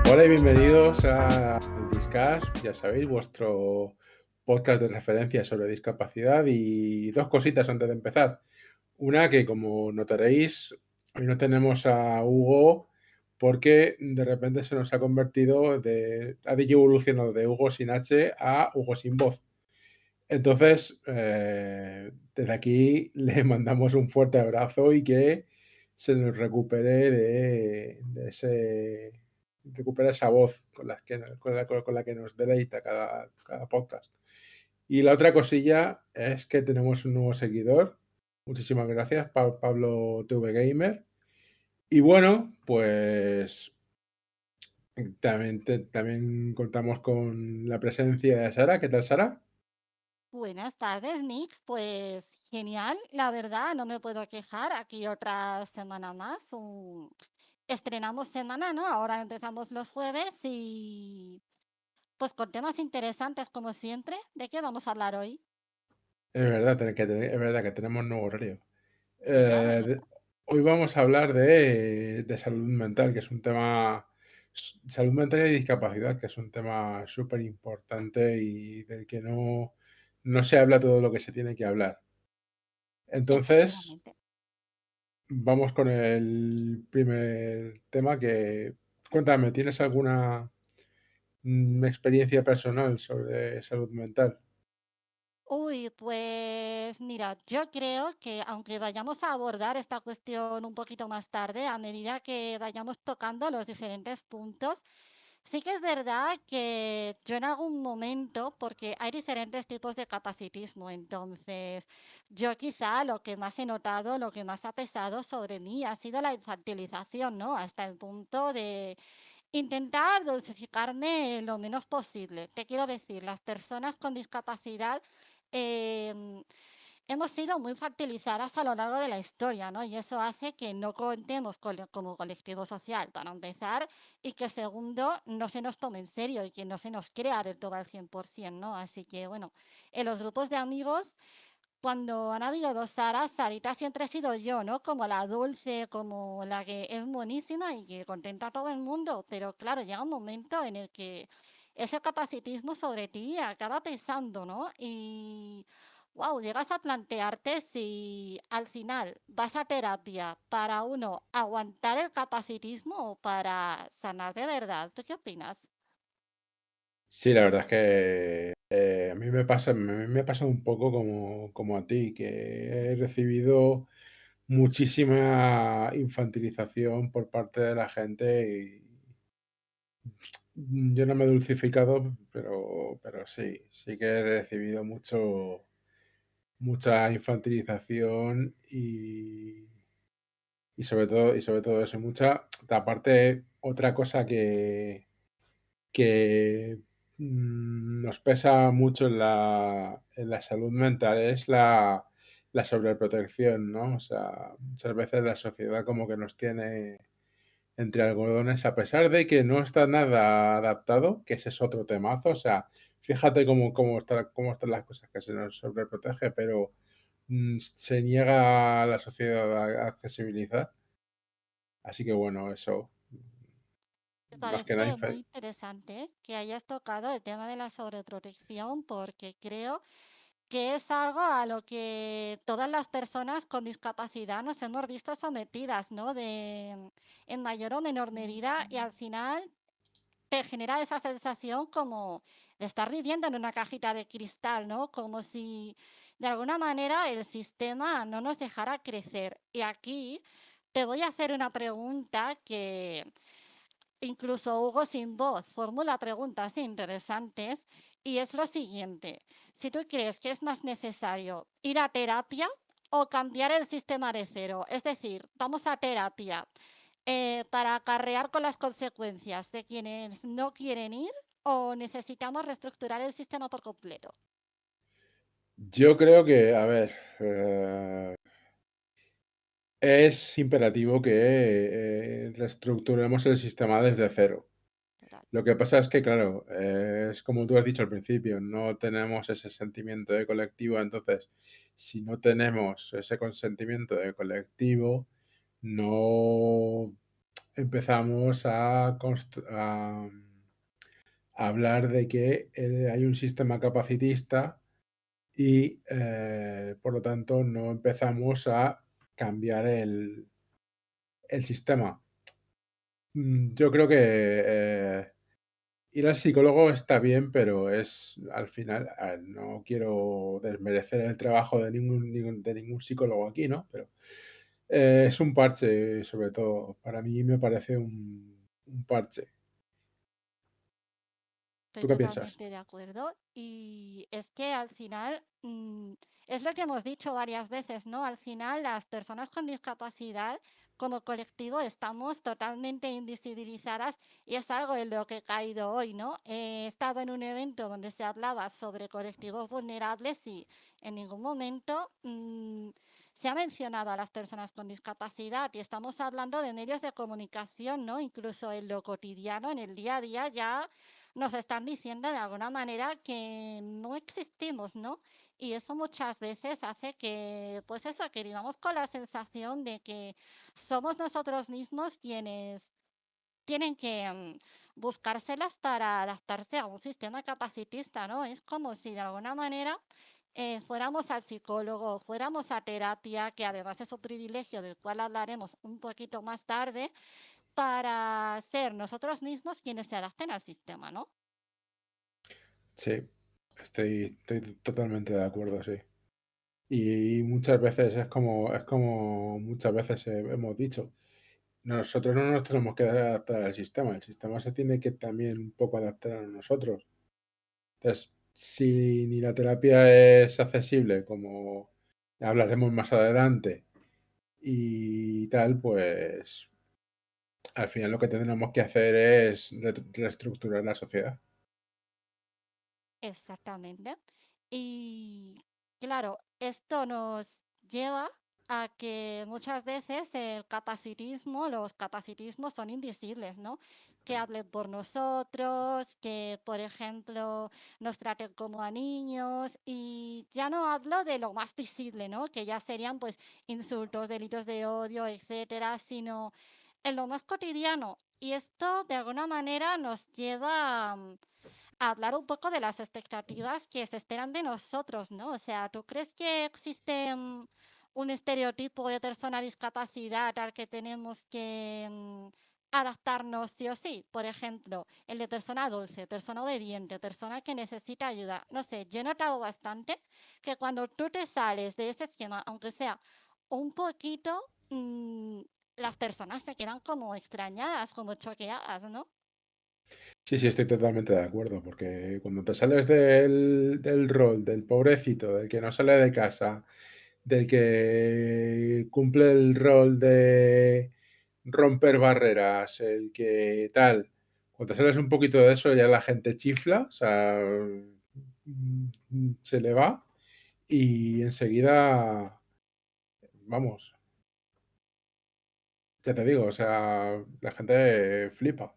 Hola y bienvenidos al Discast, ya sabéis, vuestro podcast de referencia sobre discapacidad. Y dos cositas antes de empezar. Una, que como notaréis, hoy no tenemos a Hugo porque de repente se nos ha convertido ha evolucionado de Hugo sin H a Hugo sin voz. Entonces, desde aquí le mandamos un fuerte abrazo y que se nos recupere recupera esa voz con la que nos deleita cada podcast. Y la otra cosilla es que tenemos un nuevo seguidor. Muchísimas gracias, Pablo TV Gamer. Y bueno, pues también contamos con la presencia de Sara. ¿Qué tal, Sara? Buenas tardes, Nix. Pues genial, la verdad, no me puedo quejar. Aquí otra semana más. Estrenamos semana, ¿no? Ahora empezamos los jueves y pues con temas interesantes como siempre. ¿De qué vamos a hablar hoy? Es verdad que tenemos nuevo horario. Genial, Eh, genial. de- Hoy vamos a hablar de salud mental, que es un tema, salud mental y discapacidad, que es un tema súper importante y del que no se habla todo lo que se tiene que hablar. Entonces, Efectivamente. vamos con el primer tema cuéntame, ¿tienes alguna experiencia personal sobre salud mental? Uy, pues mira, yo creo que aunque vayamos a abordar esta cuestión un poquito más tarde, a medida que vayamos tocando los diferentes puntos, sí que es verdad que yo en algún momento, porque hay diferentes tipos de capacitismo, entonces yo quizá lo que más he notado, lo que más ha pesado sobre mí ha sido la infantilización, ¿no? Hasta el punto de intentar dulcificarme lo menos posible. Te quiero decir, las personas con discapacidad em, hemos sido muy infantilizadas a lo largo de la historia, ¿no? Y eso hace que no contemos como colectivo social, para empezar, y que segundo, no se nos tome en serio y que no se nos crea del todo al 100%, ¿no? Así que, bueno, en los grupos de amigos cuando han habido dos Saras, Sarita siempre he sido yo, ¿no? Como la dulce, como la que es buenísima y que contenta a todo el mundo. Pero claro, llega un momento en el que ese capacitismo sobre ti acaba pesando, ¿no? Y, wow, llegas a plantearte si al final vas a terapia para uno aguantar el capacitismo o para sanar de verdad. ¿Tú qué opinas? Sí, la verdad es que a mí me pasa un poco como a ti, que he recibido muchísima infantilización por parte de la gente y yo no me he dulcificado, pero sí que he recibido mucha infantilización y sobre todo eso, aparte, otra cosa que nos pesa mucho en la salud mental es la sobreprotección, ¿no? O sea, muchas veces la sociedad como que nos tiene entre algodones, a pesar de que no está nada adaptado, que ese es otro temazo. O sea, fíjate cómo están las cosas, que se nos sobreprotege, pero se niega a la sociedad a accesibilizar. Así que bueno, eso, Me más que nada. parece muy interesante que hayas tocado el tema de la sobreprotección porque creo que es algo a lo que todas las personas con discapacidad nos hemos visto sometidas, ¿no? En mayor o menor medida y al final te genera esa sensación como de estar viviendo en una cajita de cristal, ¿no? Como si de alguna manera el sistema no nos dejara crecer. Y aquí te voy a hacer una pregunta que incluso Hugo sin voz formula preguntas interesantes y es lo siguiente. Si tú crees que es más necesario ir a terapia o cambiar el sistema de cero, es decir, vamos a terapia para acarrear con las consecuencias de quienes no quieren ir o necesitamos reestructurar el sistema por completo. Yo creo que, a ver, eh, es imperativo que reestructuremos el sistema desde cero. Total. Lo que pasa es que, claro, es como tú has dicho al principio, no tenemos ese sentimiento de colectivo. Entonces, si no tenemos ese consentimiento de colectivo, no, empezamos a hablar de que hay un sistema capacitista y por lo tanto no empezamos a cambiar el sistema. Yo creo que ir al psicólogo está bien, pero es al final, no quiero desmerecer el trabajo de ningún psicólogo aquí, ¿no? Pero es un parche, sobre todo. Para mí me parece un parche. Estoy ¿Tú qué piensas? totalmente de acuerdo. Y es que al final, es lo que hemos dicho varias veces, ¿no? Al final, las personas con discapacidad como colectivo estamos totalmente invisibilizadas y es algo en lo que he caído hoy, ¿no? He estado en un evento donde se hablaba sobre colectivos vulnerables y en ningún momento se ha mencionado a las personas con discapacidad y estamos hablando de medios de comunicación, ¿no? Incluso en lo cotidiano, en el día a día ya nos están diciendo de alguna manera que no existimos, ¿no? Y eso muchas veces hace que, pues eso, que vivamos con la sensación de que somos nosotros mismos quienes tienen que buscárselas para adaptarse a un sistema capacitista, ¿no? Es como si de alguna manera fuéramos al psicólogo, fuéramos a terapia, que además es un privilegio del cual hablaremos un poquito más tarde, para ser nosotros mismos quienes se adapten al sistema, ¿no? Sí, estoy totalmente de acuerdo, sí. Y muchas veces es como muchas veces hemos dicho, nosotros no nos tenemos que adaptar al sistema, el sistema se tiene que también un poco adaptar a nosotros. Entonces, si ni la terapia es accesible, como hablaremos más adelante, y tal, pues al final lo que tendremos que hacer es reestructurar la sociedad. Exactamente. Y claro, esto nos lleva a que muchas veces el capacitismo, los capacitismos son invisibles, ¿no? Que hablen por nosotros, que, por ejemplo, nos traten como a niños. Y ya no hablo de lo más visible, ¿no? Que ya serían pues insultos, delitos de odio, etcétera, sino en lo más cotidiano. Y esto de alguna manera nos lleva hablar un poco de las expectativas que se esperan de nosotros, ¿no? O sea, ¿tú crees que existe un estereotipo de persona discapacidad al que tenemos que adaptarnos sí o sí? Por ejemplo, el de persona dulce, persona obediente, persona que necesita ayuda. No sé, yo he notado bastante que cuando tú te sales de ese esquema, aunque sea un poquito, las personas se quedan como extrañadas, como choqueadas, ¿no? Sí, sí, estoy totalmente de acuerdo, porque cuando te sales del rol del pobrecito, del que no sale de casa, del que cumple el rol de romper barreras, el que tal, cuando te sales un poquito de eso ya la gente chifla, o sea, se le va y enseguida, vamos, ya te digo, o sea, la gente flipa.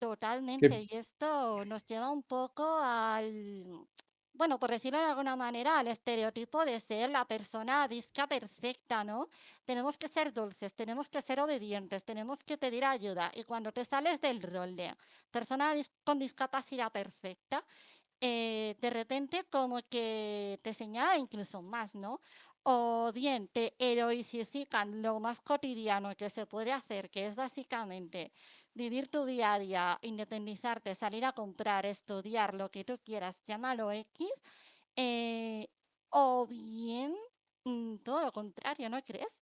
Totalmente, ¿Qué? y esto nos lleva un poco bueno, por decirlo de alguna manera, al estereotipo de ser la persona disca perfecta, ¿no? Tenemos que ser dulces, tenemos que ser obedientes, tenemos que pedir ayuda, y cuando te sales del rol de persona con discapacidad perfecta, de repente como que te señala incluso más, ¿no? O bien te heroicifican lo más cotidiano que se puede hacer, que es básicamente vivir tu día a día, independizarte, salir a comprar, estudiar, lo que tú quieras, llámalo X, eh, o bien todo lo contrario, ¿no crees?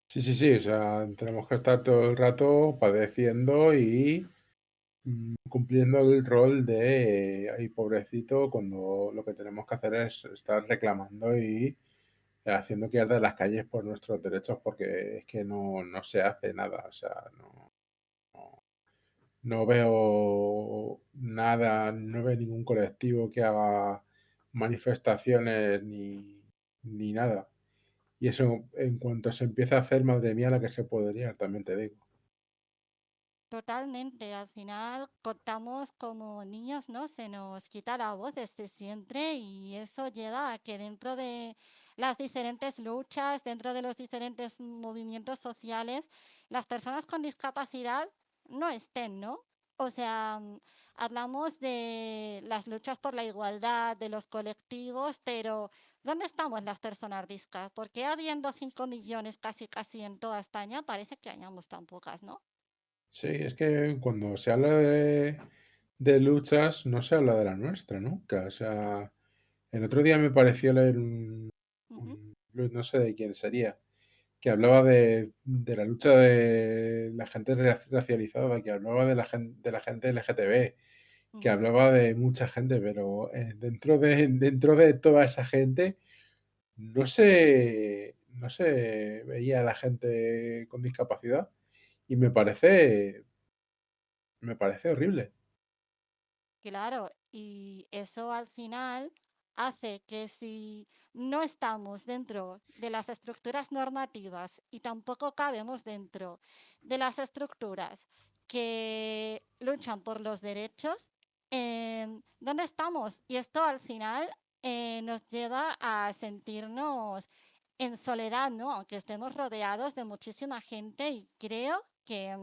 Sí, sí, sí, o sea, tenemos que estar todo el rato padeciendo y cumpliendo el rol de ay, pobrecito, cuando lo que tenemos que hacer es estar reclamando y haciendo que ardan las calles por nuestros derechos, porque es que no se hace nada, o sea, no veo nada, no veo ningún colectivo que haga manifestaciones ni nada. Y eso, en cuanto se empieza a hacer, madre mía, la que se podría, también te digo. Totalmente, al final cortamos como niños, ¿no? Se nos quita la voz desde siempre y eso lleva a que dentro de las diferentes luchas dentro de los diferentes movimientos sociales, las personas con discapacidad no estén, ¿no? O sea, hablamos de las luchas por la igualdad, de los colectivos, pero ¿dónde estamos las personas discas? Porque habiendo 5 millones casi en toda España, parece que hayamos tan pocas, ¿no? Sí, es que cuando se habla de luchas no se habla de la nuestra nunca. O sea, el otro día me pareció leer Ujú, no sé de quién sería, que hablaba de la lucha de la gente racializada, que hablaba de la gente LGTB, que ujú. hablaba de mucha gente, pero dentro de toda esa gente no se veía a la gente con discapacidad y me parece horrible. Claro, y eso al final hace que si no estamos dentro de las estructuras normativas y tampoco cabemos dentro de las estructuras que luchan por los derechos, ¿dónde estamos? Y esto al final nos lleva a sentirnos en soledad, ¿no? Aunque estemos rodeados de muchísima gente y creo que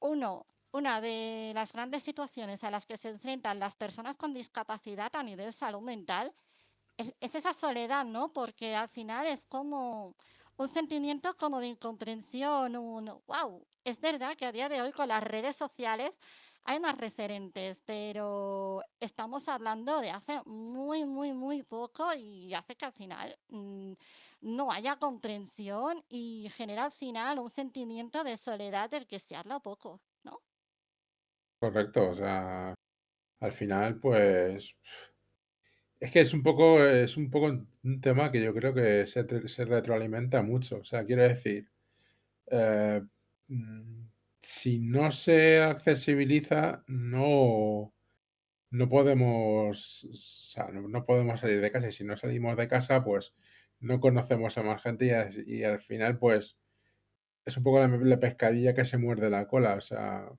uno, una de las grandes situaciones a las que se enfrentan las personas con discapacidad a nivel salud mental es esa soledad, ¿no? Porque al final es como un sentimiento como de incomprensión, wow, es verdad que a día de hoy con las redes sociales hay más referentes, pero estamos hablando de hace muy poco y hace que al final no haya comprensión y genera al final un sentimiento de soledad del que se habla poco, ¿no? Correcto, o sea, al final, pues, es que es un poco un tema que yo creo que se retroalimenta mucho. O sea, quiero decir, eh, mm, si no se accesibiliza, no podemos, o sea, no podemos salir de casa. Y si no salimos de casa, pues no conocemos a más gente y al final, pues, es un poco la pescadilla que se muerde la cola. O sea,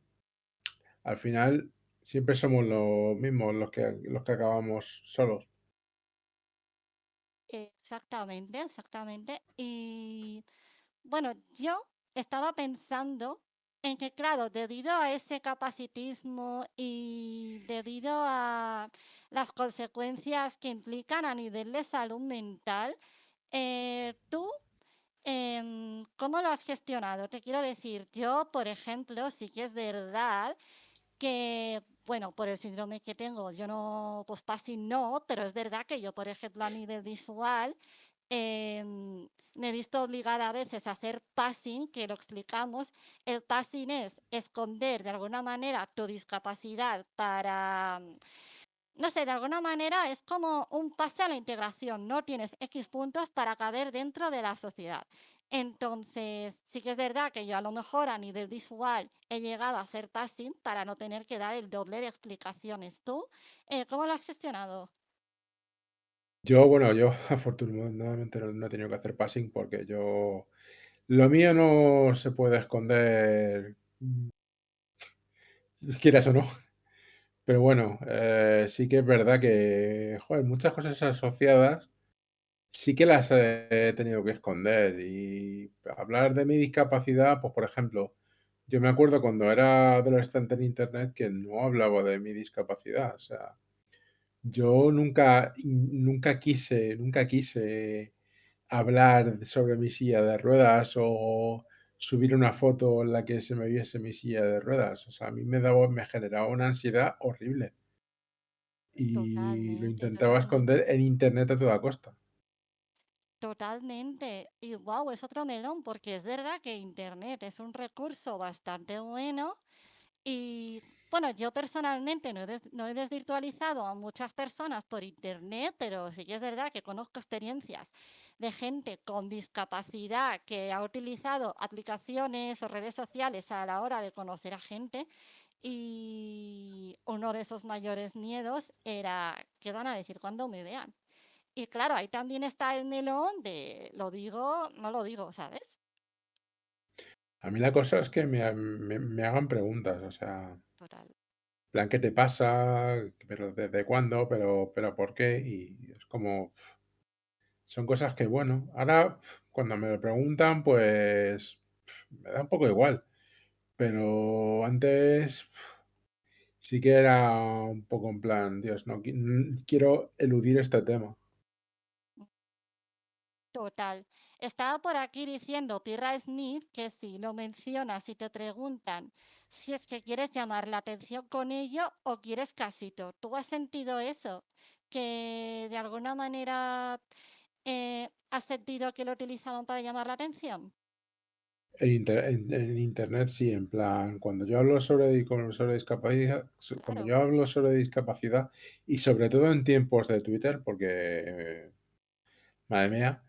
al final siempre somos los mismos los que acabamos solos. Exactamente. Y bueno, yo estaba pensando en que, claro, debido a ese capacitismo y debido a las consecuencias que implican a nivel de salud mental, ¿tú cómo lo has gestionado? Te quiero decir, yo, por ejemplo, sí que es verdad que, bueno, por el síndrome que tengo, yo no, pues casi no, pero es verdad que yo, por ejemplo, a nivel visual, me he visto obligada a veces a hacer passing, que lo explicamos. El passing es esconder de alguna manera tu discapacidad para, no sé, de alguna manera es como un pase a la integración, no tienes X puntos para caber dentro de la sociedad. Entonces, sí que es verdad que yo a lo mejor a nivel visual he llegado a hacer passing para no tener que dar el doble de explicaciones. ¿Tú cómo lo has gestionado? Yo, bueno, yo afortunadamente no he tenido que hacer passing porque yo, lo mío no se puede esconder, quieras o no. Pero bueno, sí que es verdad que, joder, muchas cosas asociadas sí que las he tenido que esconder. Y hablar de mi discapacidad, pues por ejemplo, yo me acuerdo cuando era adolescente en internet que no hablaba de mi discapacidad. O sea, yo nunca quise hablar sobre mi silla de ruedas o subir una foto en la que se me viese mi silla de ruedas. O sea, a mí me generaba una ansiedad horrible y lo intentaba esconder Totalmente. en internet a toda costa. Totalmente. Y wow, es otro melón, porque es verdad que Internet es un recurso bastante bueno. Y bueno, yo personalmente no he desvirtualizado a muchas personas por Internet, pero sí que es verdad que conozco experiencias de gente con discapacidad que ha utilizado aplicaciones o redes sociales a la hora de conocer a gente. Y uno de esos mayores miedos era, ¿qué van a decir cuando me vean? Y claro, ahí también está el melón de lo digo, no lo digo, ¿sabes? A mí la cosa es que me hagan preguntas, o sea, Total. plan, ¿qué te pasa? ¿Pero desde cuándo? ¿Pero por qué? Y es como, son cosas que, bueno, ahora cuando me lo preguntan, pues me da un poco igual. Pero antes sí que era un poco en plan, Dios, no quiero eludir este tema. Total. Estaba por aquí diciendo Tierra Smith que si lo mencionas y te preguntan si es que quieres llamar la atención con ello o quieres casito. ¿Tú has sentido eso? Que de alguna manera has sentido que lo utilizaban para llamar la atención. En internet sí, en plan, cuando yo hablo sobre discapacidad, cuando Claro. yo hablo sobre discapacidad y sobre todo en tiempos de Twitter, porque, madre mía,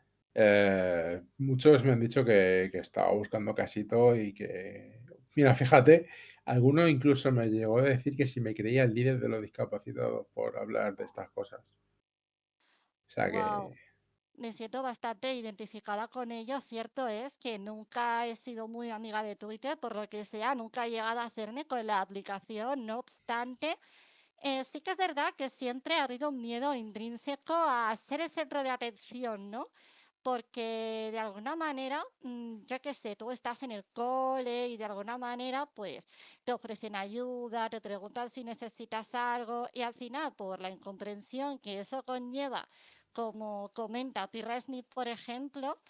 muchos me han dicho que estaba buscando casito y que, mira, fíjate, alguno incluso me llegó a decir que si me creía el líder de los discapacitados por hablar de estas cosas. O sea Wow. que, Me siento bastante identificada con ello. Cierto es que nunca he sido muy amiga de Twitter, por lo que sea, nunca he llegado a hacerme con la aplicación. No obstante, sí que es verdad que siempre ha habido un miedo intrínseco a ser el centro de atención, ¿no? Porque de alguna manera, yo qué sé, tú estás en el cole y de alguna manera, pues te ofrecen ayuda, te preguntan si necesitas algo y al final, por la incomprensión que eso conlleva, como comenta T. Smith, por ejemplo,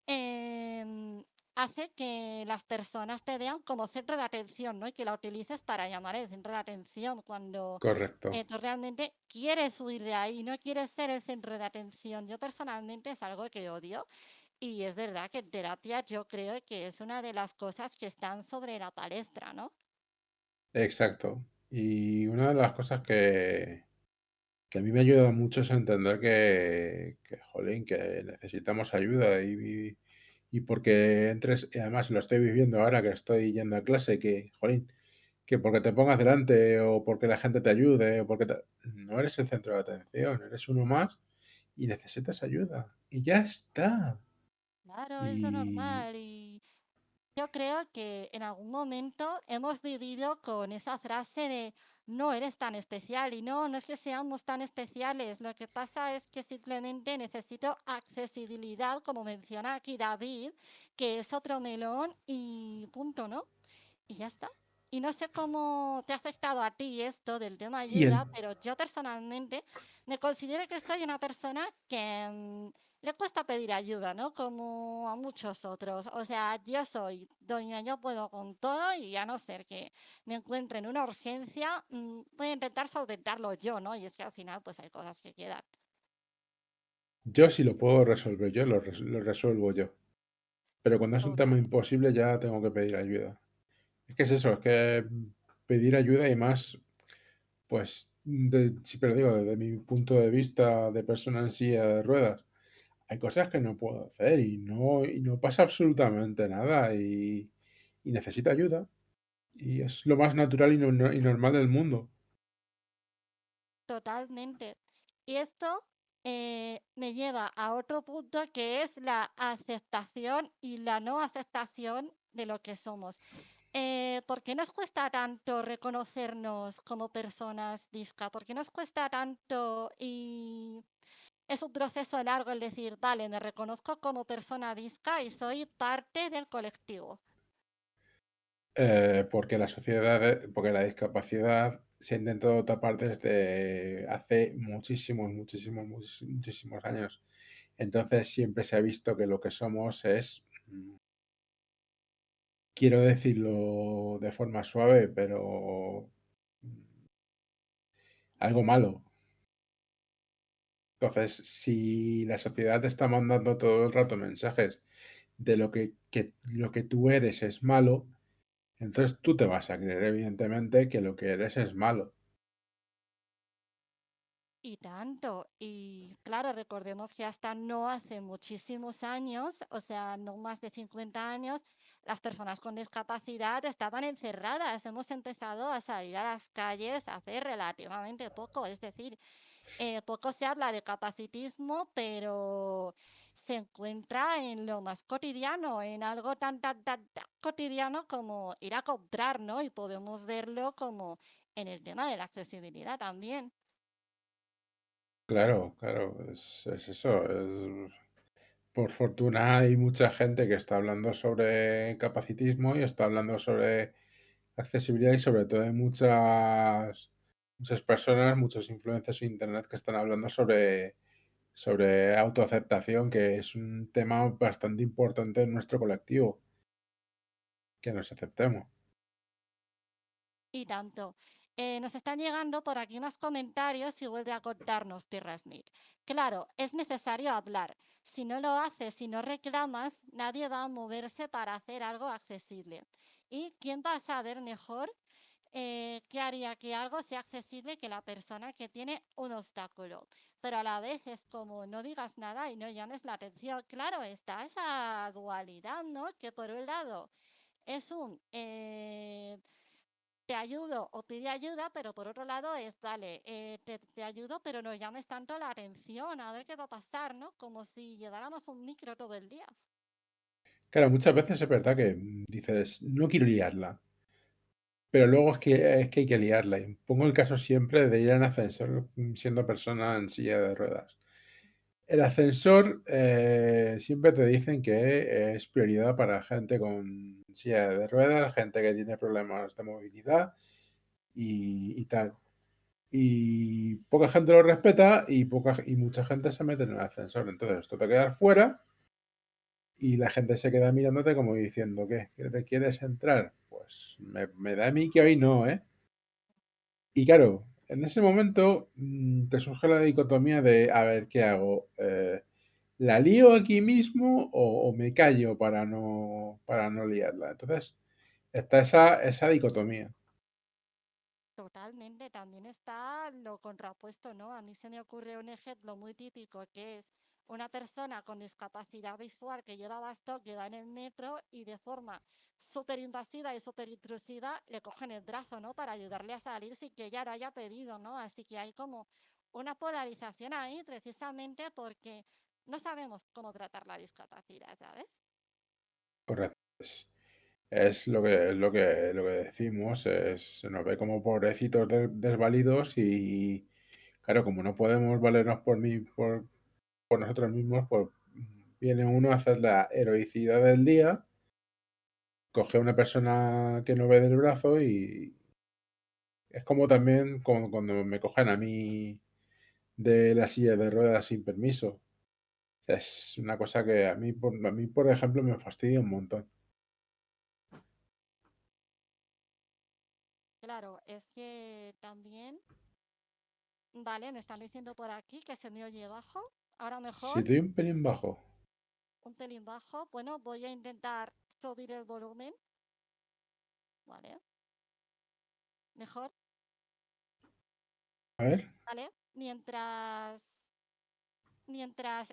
em, hace que las personas te vean como centro de atención, ¿no? Y que la utilices para llamar el centro de atención cuando correcto. tú realmente quieres huir de ahí, no quieres ser el centro de atención. Yo personalmente es algo que odio y es verdad que en terapia yo creo que es una de las cosas que están sobre la palestra, ¿no? Exacto. Y una de las cosas que a mí me ayuda mucho es entender jolín, que necesitamos ayuda y porque entres, y además lo estoy viviendo ahora que estoy yendo a clase, que, jolín, que porque te pongas delante o porque la gente te ayude o no eres el centro de atención, eres uno más y necesitas ayuda. Y ya está. Claro, es lo Y normal y yo creo que en algún momento hemos vivido con esa frase de no eres tan especial y no, no es que seamos tan especiales, lo que pasa es que simplemente necesito accesibilidad, como menciona aquí David, que es otro melón y punto, ¿no? Y ya está. Y no sé cómo te ha afectado a ti esto del tema y el ayuda, pero yo personalmente me considero que soy una persona que le cuesta pedir ayuda, ¿no? Como a muchos otros. O sea, yo soy doña, yo puedo con todo y a no ser que me encuentre en una urgencia, voy a intentar solventarlo yo, ¿no? Y es que al final pues hay cosas que quedan. yo si lo puedo resolver yo, lo resuelvo yo. Pero cuando es un tema Total. imposible ya tengo que pedir ayuda. Es que es eso, es que pedir ayuda y más, pues, sí, pero digo, desde mi punto de vista de persona en silla de ruedas, hay cosas que no puedo hacer y no pasa absolutamente nada y necesito ayuda. Y es lo más natural y normal del mundo. Totalmente. Y esto me lleva a otro punto que es la aceptación y la no aceptación de lo que somos. ¿Por qué nos cuesta tanto reconocernos como personas disca? ¿Por qué nos cuesta tanto y es un proceso largo el decir, vale, me reconozco como persona disca y soy parte del colectivo? Porque la discapacidad se ha intentado tapar desde hace muchísimos años. Entonces siempre se ha visto que lo que somos es, quiero decirlo de forma suave, pero algo malo. Entonces, si la sociedad te está mandando todo el rato mensajes de que lo que tú eres es malo, entonces tú te vas a creer, evidentemente, que lo que eres es malo. Y tanto, y claro, recordemos que hasta no hace muchísimos años, o sea, no más de 50 años, las personas con discapacidad estaban encerradas. Hemos empezado a salir a las calles hace relativamente poco, es decir, poco se habla de capacitismo, pero se encuentra en lo más cotidiano, en algo tan cotidiano como ir a comprar, ¿no? Y podemos verlo como en el tema de la accesibilidad también. Claro, claro, es eso. Por fortuna hay mucha gente que está hablando sobre capacitismo y está hablando sobre accesibilidad y sobre todo hay muchas personas, muchos influencers en Internet que están hablando sobre autoaceptación, que es un tema bastante importante en nuestro colectivo, que nos aceptemos. Y tanto. Nos están llegando por aquí unos comentarios y vuelve a contarnos Tierra Smith. Claro, es necesario hablar. Si no lo haces, si no reclamas, nadie va a moverse para hacer algo accesible. ¿Y quién va a saber mejor qué haría que algo sea accesible que la persona que tiene un obstáculo? Pero a la vez es como no digas nada y no llames la atención. Claro, está esa dualidad, ¿no? Que por un lado es un te ayudo o pide ayuda, pero por otro lado es, dale, te ayudo, pero no llames tanto la atención, a ver qué va a pasar, ¿no? Como si lleváramos un micro todo el día. Claro, muchas veces es verdad que dices, no quiero liarla, pero luego es que hay que liarla. Y pongo el caso siempre de ir en ascensor siendo persona en silla de ruedas. El ascensor siempre te dicen que es prioridad para gente con silla de ruedas, gente que tiene problemas de movilidad y tal. Y poca gente lo respeta y mucha gente se mete en el ascensor. Entonces, tú te quedas fuera y la gente se queda mirándote como diciendo, ¿qué? ¿Que te quieres entrar? Pues me da a mí que hoy no, ¿eh? Y claro, en ese momento te surge la dicotomía de, a ver, ¿qué hago? ¿La lío aquí mismo o me callo para no liarla? Entonces, está esa dicotomía. Totalmente, también está lo contrapuesto, ¿no? A mí se me ocurre un ejemplo muy típico que es una persona con discapacidad visual que lleva bastón, que va en el metro y de forma súper invasiva y súper intrusiva le cogen el brazo, ¿no? Para ayudarle a salir sin que ella lo haya pedido, ¿no? Así que hay como una polarización ahí precisamente porque no sabemos cómo tratar la discapacidad, ¿sabes? Correcto. Es lo que decimos, se nos ve como pobrecitos desvalidos y, claro, como no podemos valernos por nosotros mismos, pues viene uno a hacer la heroicidad del día, coge a una persona que no ve del brazo y es como también como cuando me cogen a mí de la silla de ruedas sin permiso. O sea, es una cosa que a mí, por ejemplo, me fastidia un montón. Claro, es que también, vale, me están diciendo por aquí que se me oye bajo. Ahora Si mejor. doy un pelín bajo, Un pelín bajo. Bueno, voy a intentar subir el volumen. Vale. Mejor. a ver. Vale. Mientras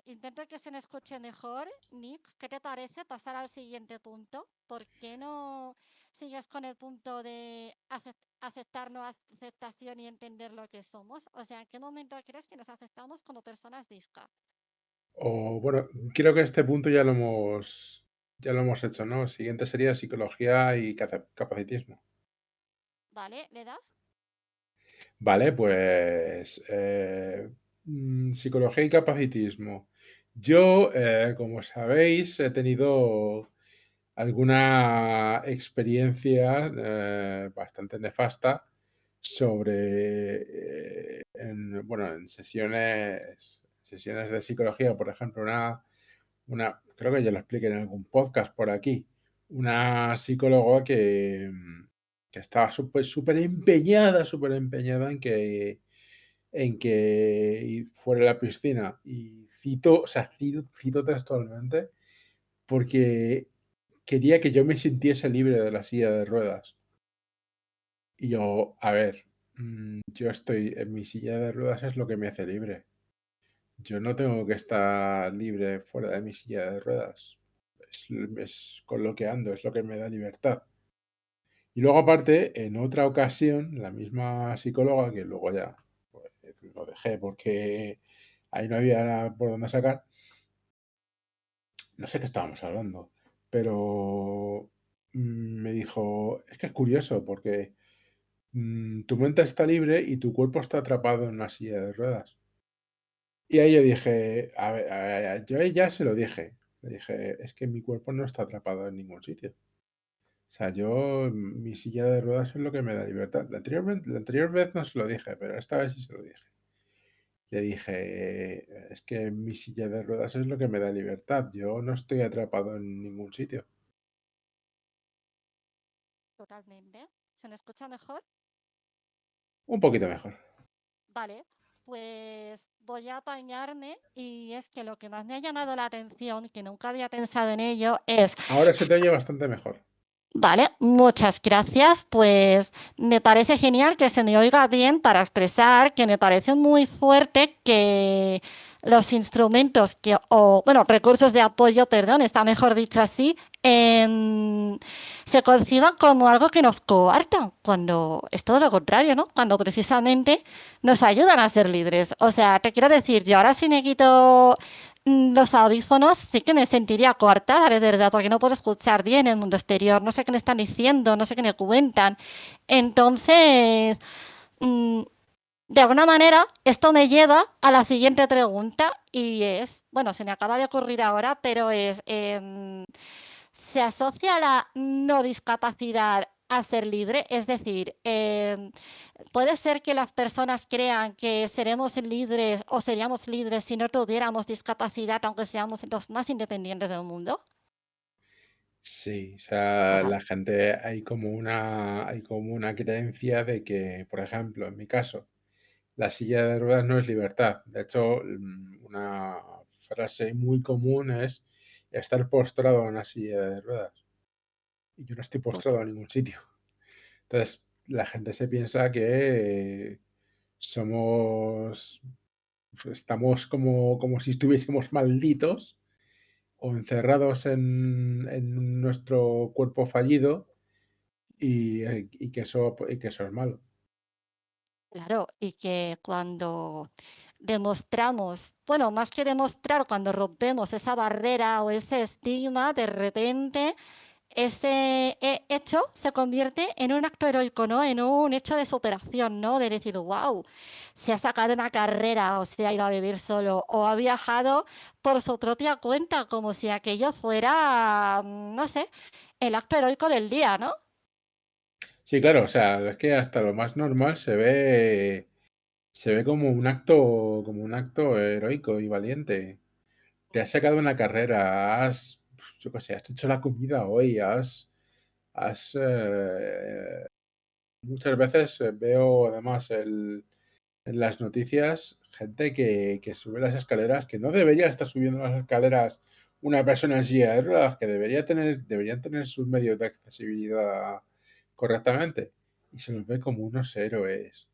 intento que se me escuche mejor, Nick, ¿qué te parece pasar al siguiente punto? ¿Por qué no sigues con el punto de aceptar no aceptación y entender lo que somos? O sea, ¿en qué momento crees que nos aceptamos como personas disca? O bueno, creo que este punto ya lo hemos hecho, ¿no? El siguiente sería psicología y capacitismo. ¿Vale? ¿Le das? Vale, pues psicología y capacitismo. Yo, como sabéis, he tenido alguna experiencia bastante nefasta bueno, en sesiones de psicología, por ejemplo, creo que ya lo expliqué en algún podcast por aquí, una psicóloga que estaba súper empeñada en que fuera a la piscina. Y cito, o sea, cito textualmente, porque quería que yo me sintiese libre de la silla de ruedas. Y yo, a ver, yo estoy en mi silla de ruedas, es lo que me hace libre. Yo no tengo que estar libre fuera de mi silla de ruedas. Es con lo que ando, es lo que me da libertad. Y luego aparte, en otra ocasión, la misma psicóloga, que luego ya pues, lo dejé porque ahí no había nada por dónde sacar, no sé qué estábamos hablando, pero me dijo, es que es curioso porque tu mente está libre y tu cuerpo está atrapado en una silla de ruedas. Y ahí yo dije, yo ahí ya se lo dije. Le dije, es que mi cuerpo no está atrapado en ningún sitio. O sea, mi silla de ruedas es lo que me da libertad. La anterior vez no se lo dije, pero esta vez sí se lo dije. Le dije, es que mi silla de ruedas es lo que me da libertad. Yo no estoy atrapado en ningún sitio. Totalmente. ¿Se me escucha mejor? Un poquito mejor. Vale, pues voy a apañarme y es que lo que más me ha llamado la atención, que nunca había pensado en ello, es, Ahora se te oye bastante mejor. vale, muchas gracias, pues me parece genial que se me oiga bien para expresar que me parece muy fuerte que los instrumentos o bueno, recursos de apoyo, perdón, está mejor dicho así, se conciban como algo que nos coarta, cuando es todo lo contrario, ¿no? Cuando precisamente nos ayudan a ser libres. O sea, te quiero decir, yo ahora si me quito los audífonos sí que me sentiría coartada, de verdad, porque no puedo escuchar bien el mundo exterior, no sé qué me están diciendo, no sé qué me cuentan. Entonces, mmm, de alguna manera, esto me lleva a la siguiente pregunta y es, bueno, se me acaba de ocurrir ahora, pero ¿se asocia la no discapacidad a ser libre? Es decir, puede ser que las personas crean que seremos libres o seríamos libres si no tuviéramos discapacidad, aunque seamos los más independientes del mundo. Sí, o sea, Total. la gente hay como una creencia de que, por ejemplo, en mi caso, la silla de ruedas no es libertad. De hecho, una frase muy común es estar postrado en una silla de ruedas. Y yo no estoy postrado en ningún sitio. Entonces, la gente se piensa que somos, estamos como si estuviésemos malditos o encerrados en nuestro cuerpo fallido y que eso es malo. Claro, y que cuando demostramos, bueno, más que demostrar, cuando rompemos esa barrera o ese estigma, de repente ese hecho se convierte en un acto heroico, ¿no? En un hecho de superación, ¿no? De decir, wow, se ha sacado una carrera o se ha ido a vivir solo o ha viajado por su propia cuenta, como si aquello fuera, no sé, el acto heroico del día, ¿no? Sí, claro, o sea, es que hasta lo más normal se ve como un acto heroico y valiente. Te has sacado una carrera, yo qué sé, has hecho la comida hoy, has muchas veces veo además en las noticias gente que sube las escaleras, que no debería estar subiendo las escaleras una persona en silla de ruedas, que deberían tener sus medios de accesibilidad correctamente. Y se los ve como unos héroes.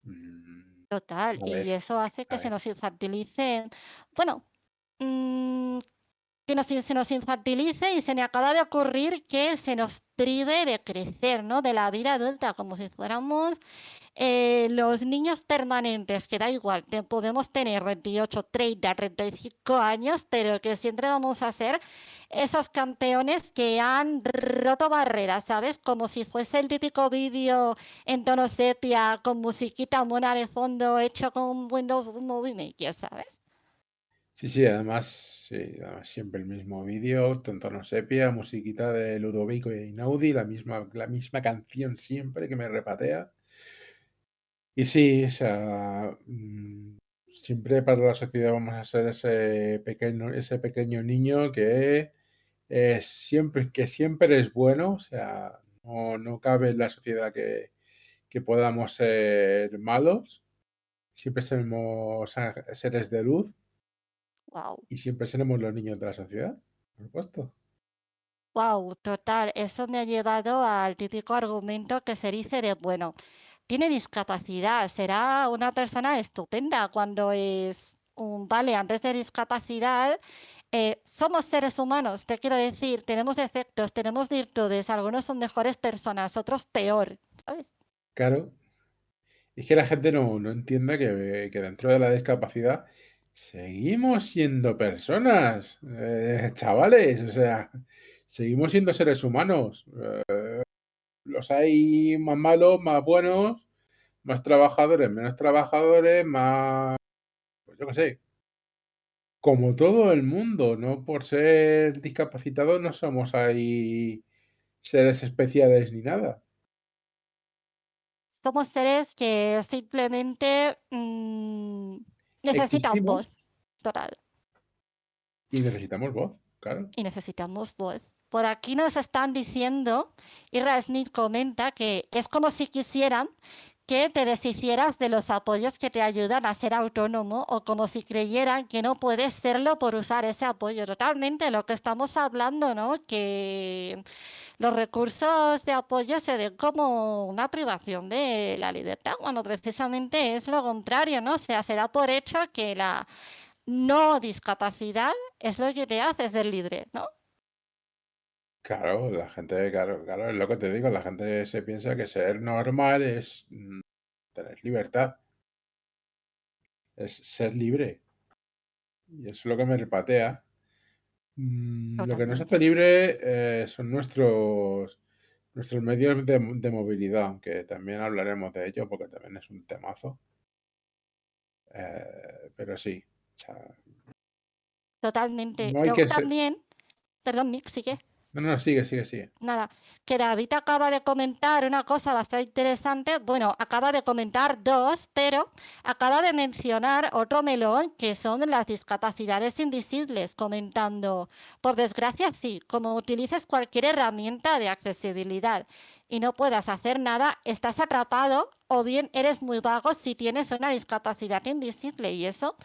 Mm, Total, a ver, y eso hace a que se ver. nos infantilice, bueno, mm, que se nos infantilice y se me acaba de ocurrir que se nos prive de crecer, ¿no? De la vida adulta, como si fuéramos los niños permanentes, que da igual, podemos tener 28, 30, 35 años, pero que siempre vamos a ser esos campeones que han roto barreras, ¿sabes? Como si fuese el típico vídeo en tono sepia, con musiquita mona de fondo, hecho con Windows Movie Maker, ¿sabes? Sí, además siempre el mismo vídeo, tono sepia, musiquita de Ludovico y Einaudi, la misma canción siempre que me repatea. Y sí, o sea, siempre para la sociedad vamos a ser ese pequeño niño que siempre es bueno, o sea, no cabe en la sociedad que podamos ser malos, siempre seremos seres de luz Wow. y siempre seremos los niños de la sociedad, por supuesto. Wow, total, eso me ha llevado al típico argumento que se dice de, bueno, tiene discapacidad, será una persona estupenda cuando es un, vale, antes de discapacidad, somos seres humanos, te quiero decir, tenemos defectos, tenemos virtudes, algunos son mejores personas, otros peor, ¿sabes? Claro, es que la gente no entiende que dentro de la discapacidad seguimos siendo personas, chavales, o sea, seguimos siendo seres humanos. Los hay más malos, más buenos, más trabajadores, menos trabajadores, más, pues yo qué sé, como todo el mundo, no por ser discapacitados no somos ahí seres especiales ni nada. Somos seres que simplemente necesitan Existimos voz, total, y necesitamos voz, claro. y necesitamos voz. Por aquí nos están diciendo, Ira Smith comenta que es como si quisieran que te deshicieras de los apoyos que te ayudan a ser autónomo o como si creyeran que no puedes serlo por usar ese apoyo. Totalmente lo que estamos hablando, ¿no? Que los recursos de apoyo se den como una privación de la libertad, cuando precisamente es lo contrario, ¿no? O sea, se da por hecho que la no discapacidad es lo que te hace ser libre, ¿no? Claro, la gente, claro, es lo que te digo, la gente se piensa que ser normal es tener libertad, es ser libre. Y eso es lo que me repatea. Lo que nos hace Totalmente. libre son nuestros medios de movilidad, aunque también hablaremos de ello porque también es un temazo. Pero sí, o sea, Totalmente. no hay Luego que ser... también, perdón, Nick, sigue. No, no, sigue, sigue, sigue. Nada, que David acaba de comentar una cosa bastante interesante. Bueno, acaba de comentar dos, pero acaba de mencionar otro melón que son las discapacidades invisibles, comentando, por desgracia, sí, como utilices cualquier herramienta de accesibilidad y no puedas hacer nada, estás atrapado o bien eres muy vago si tienes una discapacidad invisible y eso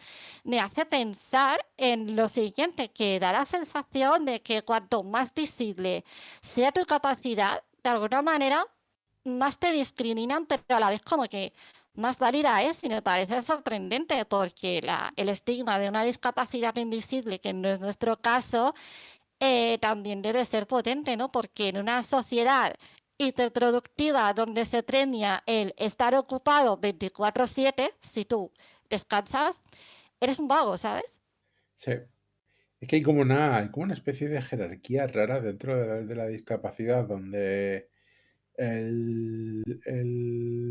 me hace pensar en lo siguiente, que da la sensación de que cuanto más visible sea tu capacidad, de alguna manera, más te discriminan, pero a la vez como que más válida es y me parece sorprendente porque el estigma de una discapacidad invisible, que no es nuestro caso, también debe ser potente, ¿no? Porque en una sociedad hiperproductiva donde se premia el estar ocupado 24/7, si tú descansas, eres un vago, ¿sabes? Sí. Es que hay como una especie de jerarquía rara dentro de la discapacidad donde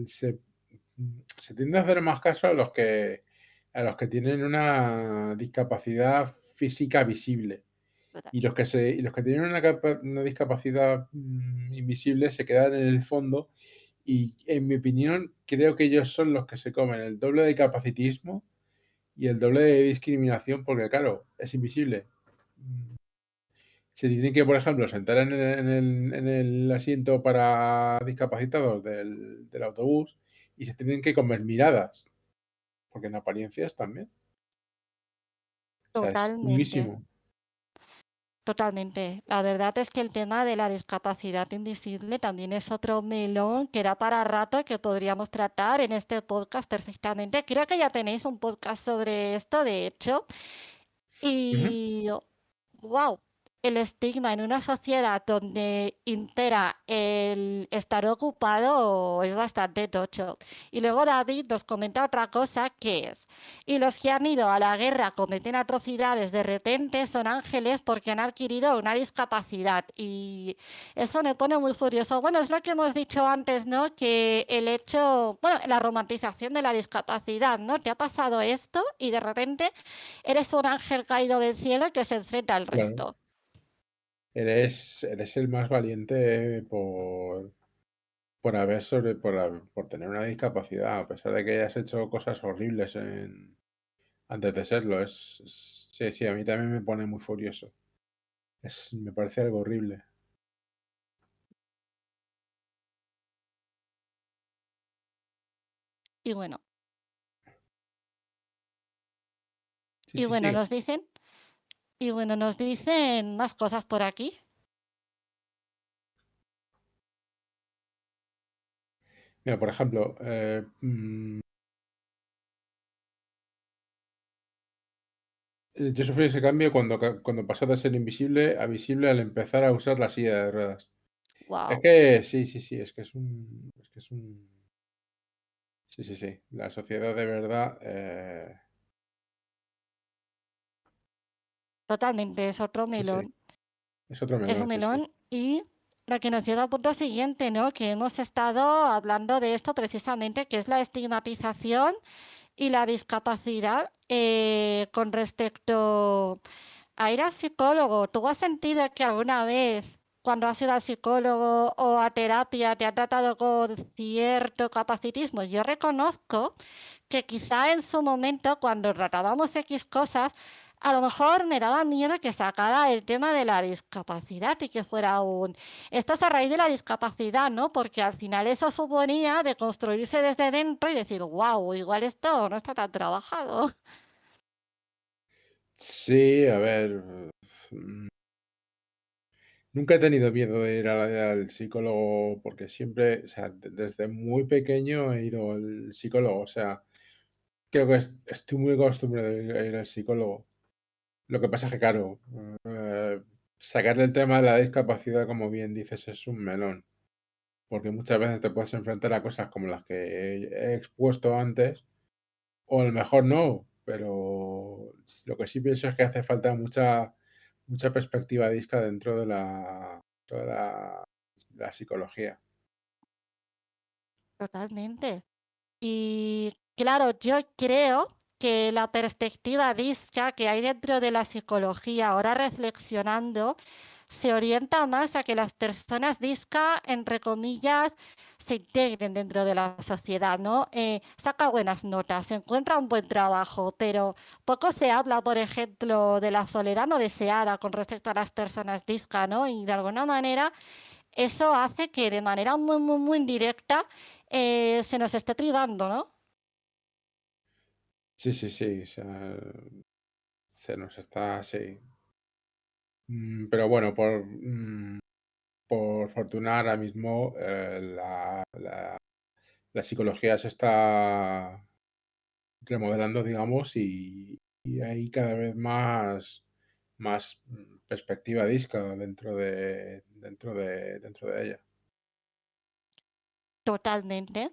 se tiende a hacer más caso a los que tienen una discapacidad física visible. Y los que tienen una discapacidad invisible se quedan en el fondo y, en mi opinión, creo que ellos son los que se comen el doble de capacitismo y el doble de discriminación porque, claro, es invisible. Se tienen que, por ejemplo, sentar en el asiento para discapacitados del autobús y se tienen que comer miradas, porque en apariencias también. O sea, es Totalmente. chunguísimo. Totalmente. La verdad es que el tema de la discapacidad invisible también es otro melón que da para rato que podríamos tratar en este podcast perfectamente. Creo que ya tenéis un podcast sobre esto, de hecho. Ujú. Y wow, el estigma en una sociedad donde impera el estar ocupado es bastante tocho. Y luego David nos comenta otra cosa que es, y los que han ido a la guerra cometen atrocidades de repente son ángeles porque han adquirido una discapacidad. Y eso me pone muy furioso. Bueno, es lo que hemos dicho antes, ¿no? Que el hecho, bueno, la romantización de la discapacidad, ¿no? ¿Te ha pasado esto? Y de repente eres un ángel caído del cielo que se enfrenta al Claro. resto. Eres el más valiente por tener una discapacidad, a pesar de que hayas hecho cosas horribles antes de serlo. Sí, sí, a mí también me pone muy furioso. Me parece algo horrible. Y bueno, Sí, y sí, bueno, sigue. nos dicen, y bueno, nos dicen más cosas por aquí. Mira, por ejemplo, yo sufrí ese cambio cuando pasó de ser invisible a visible al empezar a usar la silla de ruedas. Es Wow, que sí, sí, sí, sí, sí, sí, la sociedad de verdad, totalmente, es otro sí, sí, melón. es otro Es un melón, sí, sí. melón y lo que nos lleva al punto siguiente, ¿no? Que hemos estado hablando de esto precisamente, que es la estigmatización y la discapacidad con respecto a ir al psicólogo. ¿Tú has sentido que alguna vez, cuando has ido al psicólogo o a terapia, te ha tratado con cierto capacitismo? Yo reconozco que quizá en su momento, cuando tratábamos X cosas, a lo mejor me daba miedo que sacara el tema de la discapacidad y que fuera un... Esto es a raíz de la discapacidad, ¿no? Porque al final eso suponía de construirse desde dentro y decir, wow, igual esto no está tan trabajado. Sí, a ver, mm, nunca he tenido miedo de ir al psicólogo porque siempre, o sea, desde muy pequeño he ido al psicólogo, o sea, creo que estoy muy acostumbrado a ir al psicólogo. Lo que pasa es que, claro, sacarle el tema de la discapacidad, como bien dices, es un melón, porque muchas veces te puedes enfrentar a cosas como las que he expuesto antes, o a lo mejor no, pero lo que sí pienso es que hace falta mucha perspectiva disca dentro de la psicología. Totalmente. Y claro, yo creo que la perspectiva disca que hay dentro de la psicología, ahora reflexionando, se orienta más a que las personas disca, entre comillas, se integren dentro de la sociedad, ¿no? Saca buenas notas, encuentra un buen trabajo, pero poco se habla, por ejemplo, de la soledad no deseada con respecto a las personas disca, ¿no? Y de alguna manera eso hace que de manera muy, muy, muy indirecta se nos esté tribando, ¿no? Sí, sí, sí, o sea, se nos está, sí. Pero bueno, por fortuna ahora mismo la psicología se está remodelando, digamos, y hay cada vez más perspectiva disca dentro de ella. Totalmente.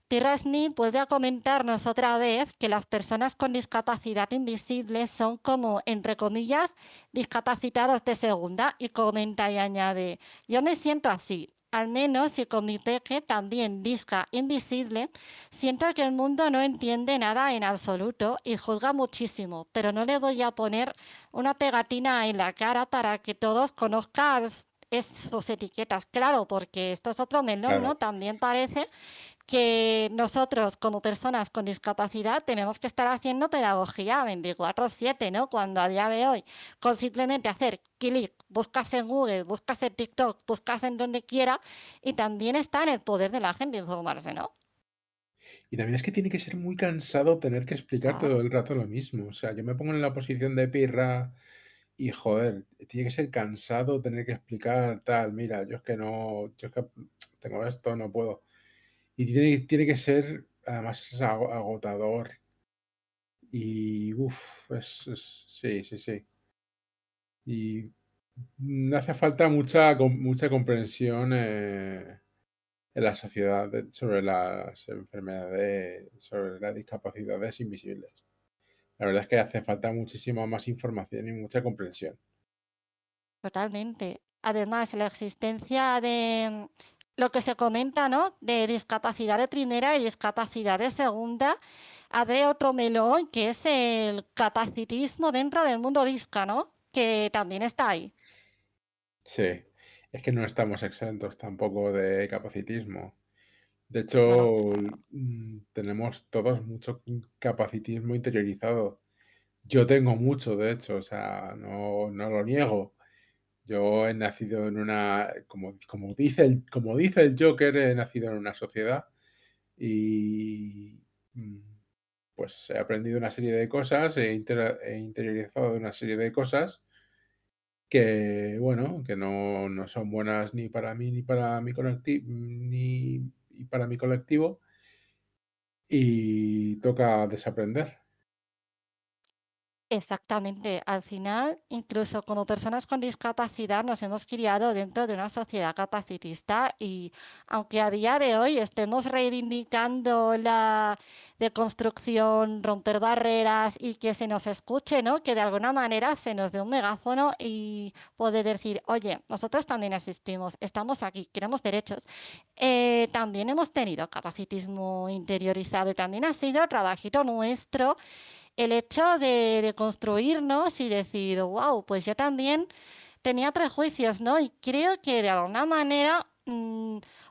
Tirasni puede comentarnos otra vez que las personas con discapacidad invisible son como, entre comillas, discapacitados de segunda y comenta y añade, yo me siento así, al menos si con mi peque también disca invisible, siento que el mundo no entiende nada en absoluto y juzga muchísimo, pero no le voy a poner una pegatina en la cara para que todos conozcan sus etiquetas, claro, porque esto es otro melón, ¿no? Claro. También parece que nosotros como personas con discapacidad tenemos que estar haciendo pedagogía 24/7, ¿no? Cuando a día de hoy, con simplemente hacer clic, buscas en Google, buscas en TikTok, buscas en donde quiera, y también está en el poder de la gente informarse, ¿no? Y también es que tiene que ser muy cansado tener que explicar todo Claro. el rato lo mismo. O sea, yo me pongo en la posición de Pirra y joder, tiene que ser cansado tener que explicar tal, mira, yo es que no, yo es que tengo esto, no puedo. Y tiene que ser además es agotador. Y uff, sí, sí, sí. Y hace falta mucha comprensión en la sociedad sobre las enfermedades, sobre las discapacidades invisibles. La verdad es que hace falta muchísima más información y mucha comprensión. Totalmente. Además, la existencia de lo que se comenta, ¿no? De discapacidad de primera y discapacidad de segunda, abre otro melón que es el capacitismo dentro del mundo disca, ¿no? Que también está ahí. Sí, es que no estamos exentos tampoco de capacitismo. De hecho, No, no, claro. tenemos todos mucho capacitismo interiorizado. Yo tengo mucho, de hecho, o sea, no lo niego. Yo he nacido en una, como dice el Joker, he nacido en una sociedad y mm, pues he aprendido una serie de cosas, he interiorizado una serie de cosas que, bueno, que no son buenas ni para mí ni para mi colectivo y toca desaprender. Exactamente. Al final, incluso como personas con discapacidad, nos hemos criado dentro de una sociedad capacitista y aunque a día de hoy estemos reivindicando la deconstrucción, romper barreras y que se nos escuche, ¿no? Que de alguna manera se nos dé un megáfono y poder decir, oye, nosotros también existimos, estamos aquí, queremos derechos. También hemos tenido capacitismo interiorizado y también ha sido trabajito nuestro el hecho de construirnos y decir, wow, pues yo también tenía prejuicios, ¿no? Y creo que de alguna manera,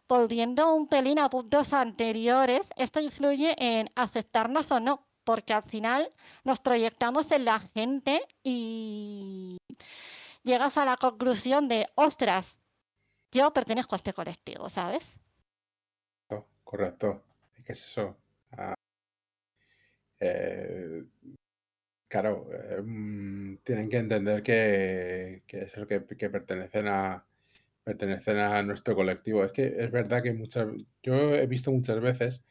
volviendo un pelín a puntos anteriores, esto influye en aceptarnos o no, porque al final nos proyectamos en la gente y llegas a la conclusión de, ostras, yo pertenezco a este colectivo, ¿sabes? Correcto. ¿Qué es eso? Eh, claro, tienen que entender que eso, que pertenecen a nuestro colectivo. Es que es verdad que yo he visto muchas veces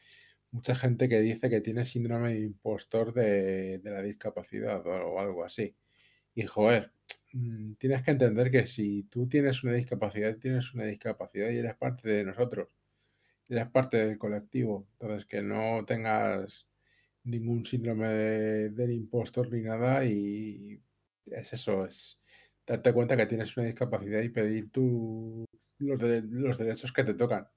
mucha gente que dice que tiene síndrome de impostor de la discapacidad o algo así. Y joder, tienes que entender que si tú tienes una discapacidad y eres parte de nosotros, eres parte del colectivo. Entonces, que no tengas ningún síndrome del impostor ni nada y es eso, es darte cuenta que tienes una discapacidad y pedir los derechos que te tocan.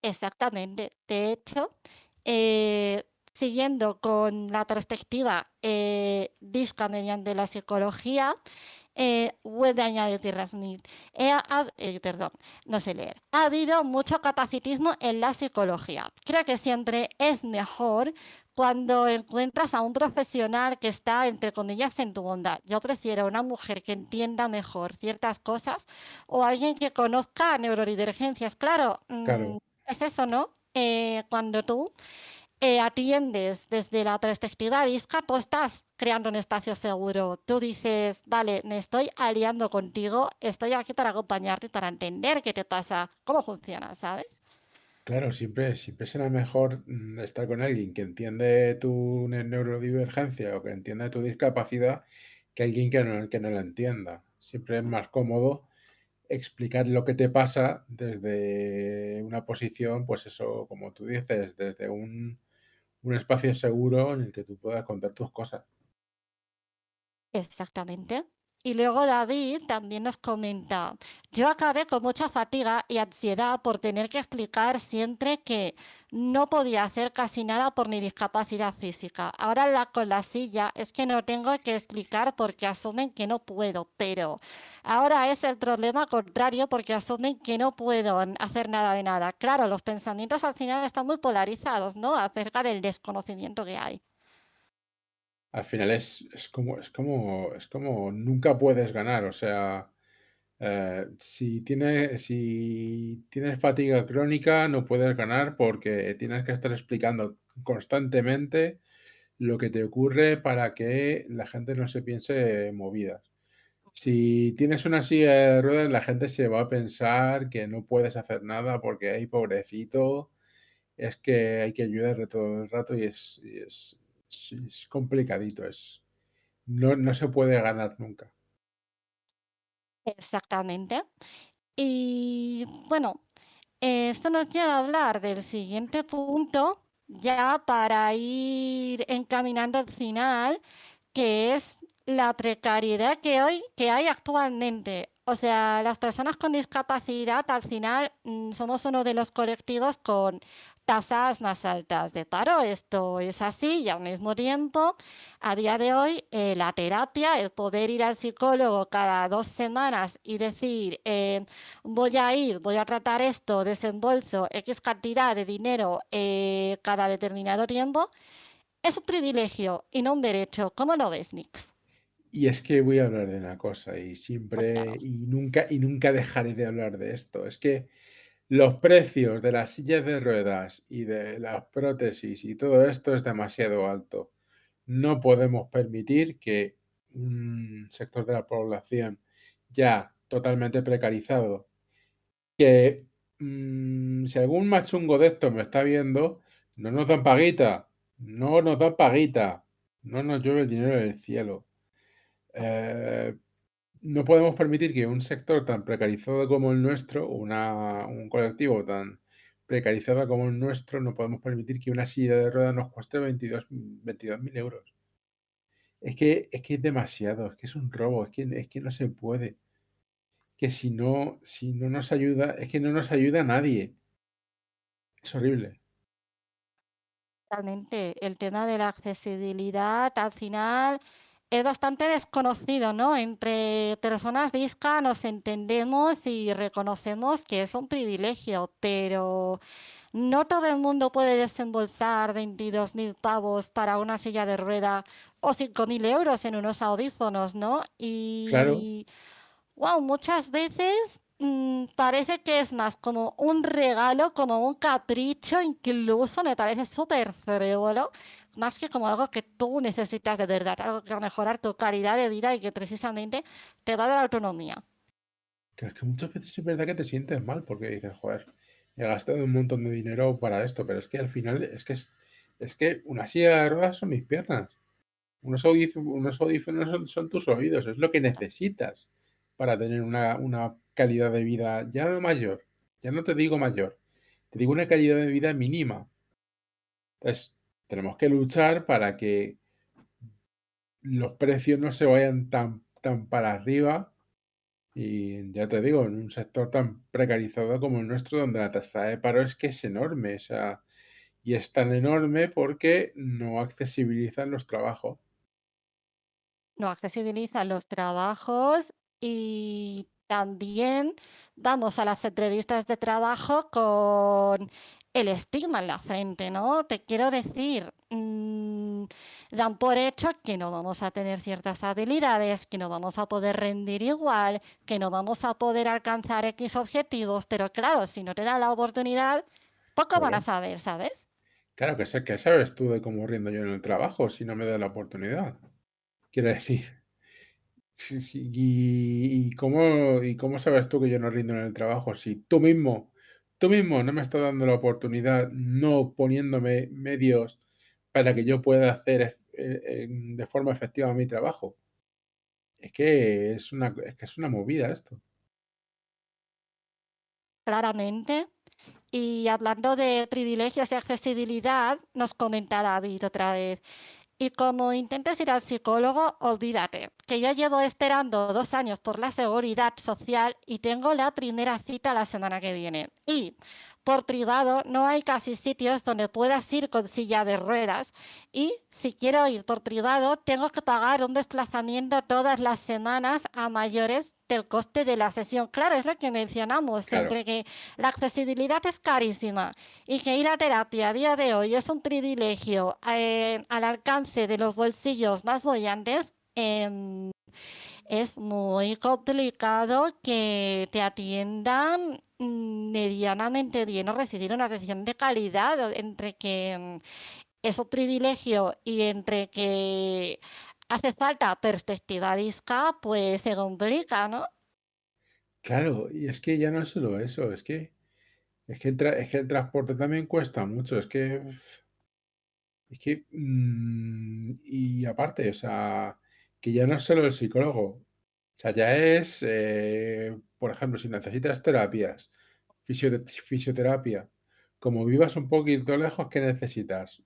Exactamente. De hecho, eh, siguiendo con la perspectiva disca mediante la psicología, web de añadir Tierra Smith. Perdón, no sé leer. Ha habido mucho capacitismo en la psicología. Creo que siempre es mejor cuando encuentras a un profesional que está, entre comillas, en tu onda. Yo prefiero una mujer que entienda mejor ciertas cosas o alguien que conozca neurodivergencias. Claro, Claro, es eso, ¿no? Cuando tú atiendes desde la perspectiva disca, tú estás creando un espacio seguro. Tú dices, vale, me estoy aliando contigo, estoy aquí para acompañarte y para entender qué te pasa, cómo funciona, ¿sabes? claro, siempre será mejor estar con alguien que entiende tu neurodivergencia o que entiende tu discapacidad que alguien que no la entienda. Siempre es más cómodo explicar lo que te pasa desde una posición, pues eso, como tú dices, desde un espacio seguro en el que tú puedas contar tus cosas. Exactamente. Y luego David también nos comenta, yo acabé con mucha fatiga y ansiedad por tener que explicar siempre que no podía hacer casi nada por mi discapacidad física. Ahora con la silla es que no tengo que explicar porque asumen que no puedo, pero ahora es el problema contrario porque asumen que no puedo hacer nada de nada. Claro, los pensamientos al final están muy polarizados, ¿no? Acerca del desconocimiento que hay. Al final es como nunca puedes ganar. O sea, si tienes fatiga crónica, no puedes ganar porque tienes que estar explicando constantemente lo que te ocurre para que la gente no se piense movida. Si tienes una silla de ruedas, la gente se va a pensar que no puedes hacer nada porque, ay, pobrecito, es que hay que ayudarle todo el rato es complicadito, no se puede ganar nunca. Exactamente. Y bueno, esto nos lleva a hablar del siguiente punto, ya para ir encaminando al final, que es la precariedad que hay actualmente. O sea, las personas con discapacidad al final somos uno de los colectivos con tasas más altas de paro. Esto es así y al mismo tiempo, a día de hoy, la terapia, el poder ir al psicólogo cada 2 semanas y decir, voy a tratar esto, desembolso X cantidad de dinero cada determinado tiempo, es un privilegio y no un derecho. ¿Cómo lo ves, Nix? Y es que voy a hablar de una cosa y siempre Cuéntanos. y nunca dejaré de hablar de esto. Es que los precios de las sillas de ruedas y de las prótesis y todo esto es demasiado alto. No podemos permitir que un sector de la población ya totalmente precarizado, que si algún machungo de esto me está viendo, no nos dan paguita, no nos dan paguita. No nos llueve el dinero del cielo. Eh, no podemos permitir que un sector tan precarizado como el nuestro, un colectivo tan precarizado como el nuestro, no podemos permitir que una silla de ruedas nos cueste 22.000 euros. Es que es demasiado, es que es un robo, es que no se puede. Que si no nos ayuda, es que no nos ayuda a nadie. Es horrible. Realmente el tema de la accesibilidad al final es bastante desconocido, ¿no? Entre personas disca nos entendemos y reconocemos que es un privilegio, pero no todo el mundo puede desembolsar 22.000 pavos para una silla de rueda o 5.000 euros en unos audífonos, ¿no? Claro, Y wow, muchas veces parece que es más como un regalo, como un capricho, incluso me parece súper frívolo, más que como algo que tú necesitas de verdad, algo que va a mejorar tu calidad de vida y que precisamente te va a dar autonomía. que es que muchas veces es verdad que te sientes mal porque dices, joder, he gastado un montón de dinero para esto, pero es que al final es que una silla de ruedas son mis piernas. Unos audífonos son tus oídos, es lo que necesitas para tener una calidad de vida ya no mayor, ya no te digo mayor, te digo una calidad de vida mínima. Entonces, tenemos que luchar para que los precios no se vayan tan para arriba y ya te digo, en un sector tan precarizado como el nuestro, donde la tasa de paro es que es enorme, o sea, y es tan enorme porque no accesibilizan los trabajos. No accesibilizan los trabajos y también vamos a las entrevistas de trabajo con el estigma en la frente, ¿no? Te quiero decir, dan por hecho que no vamos a tener ciertas habilidades, que no vamos a poder rendir igual, que no vamos a poder alcanzar X objetivos, pero claro, si no te dan la oportunidad, poco van a Claro, saber, ¿sabes? claro que sé que sabes tú de cómo rindo yo en el trabajo si no me das la oportunidad. Quiero decir, ¿y cómo sabes tú que yo no rindo en el trabajo si tú mismo no me estás dando la oportunidad, no poniéndome medios para que yo pueda hacer de forma efectiva mi trabajo? Es que es una movida esto. Claramente. Y hablando de privilegios y accesibilidad, nos comenta David otra vez. Y como intentes ir al psicólogo, olvídate, que yo llevo esperando 2 años por la seguridad social y tengo la primera cita la semana que viene. Y por privado no hay casi sitios donde puedas ir con silla de ruedas. Y si quiero ir por privado, tengo que pagar un desplazamiento todas las semanas a mayores del coste de la sesión. Claro, es lo que mencionamos, Claro, entre que la accesibilidad es carísima y que ir a terapia a día de hoy es un privilegio al alcance de los bolsillos más bollantes. Es muy complicado que te atiendan medianamente bien o recibir una atención de calidad entre que es un privilegio y entre que hace falta perspectiva disca, pues se complica, ¿no? claro, y es que ya no es solo eso, es que el transporte también cuesta mucho, y aparte, o sea, que ya no es solo el psicólogo, o sea, ya es, por ejemplo, si necesitas terapias, fisioterapia, como vivas un poquito lejos, ¿qué necesitas?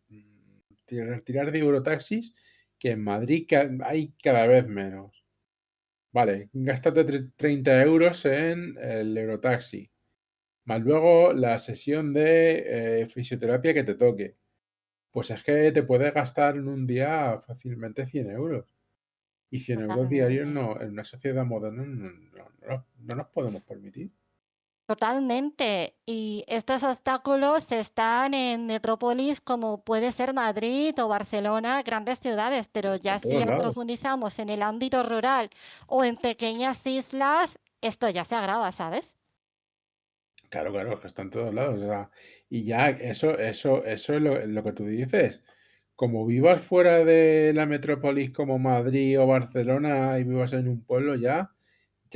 Tirar de Eurotaxis, que en Madrid hay cada vez menos. Vale, gástate 30 euros en el Eurotaxi, más luego la sesión de fisioterapia que te toque. Pues es que te puedes gastar en un día fácilmente 100 euros. Y 100 euros diarios Totalmente. no, en una sociedad moderna no nos podemos permitir. Totalmente. Y estos obstáculos están en metrópolis como puede ser Madrid o Barcelona, grandes ciudades, pero En ya si todos ya lados. profundizamos en el ámbito rural o en pequeñas islas, esto ya se agrava, ¿sabes? Claro, claro, es que está en todos lados. O sea, y ya eso es lo que tú dices. Como vivas fuera de la metrópolis como Madrid o Barcelona y vivas en un pueblo ya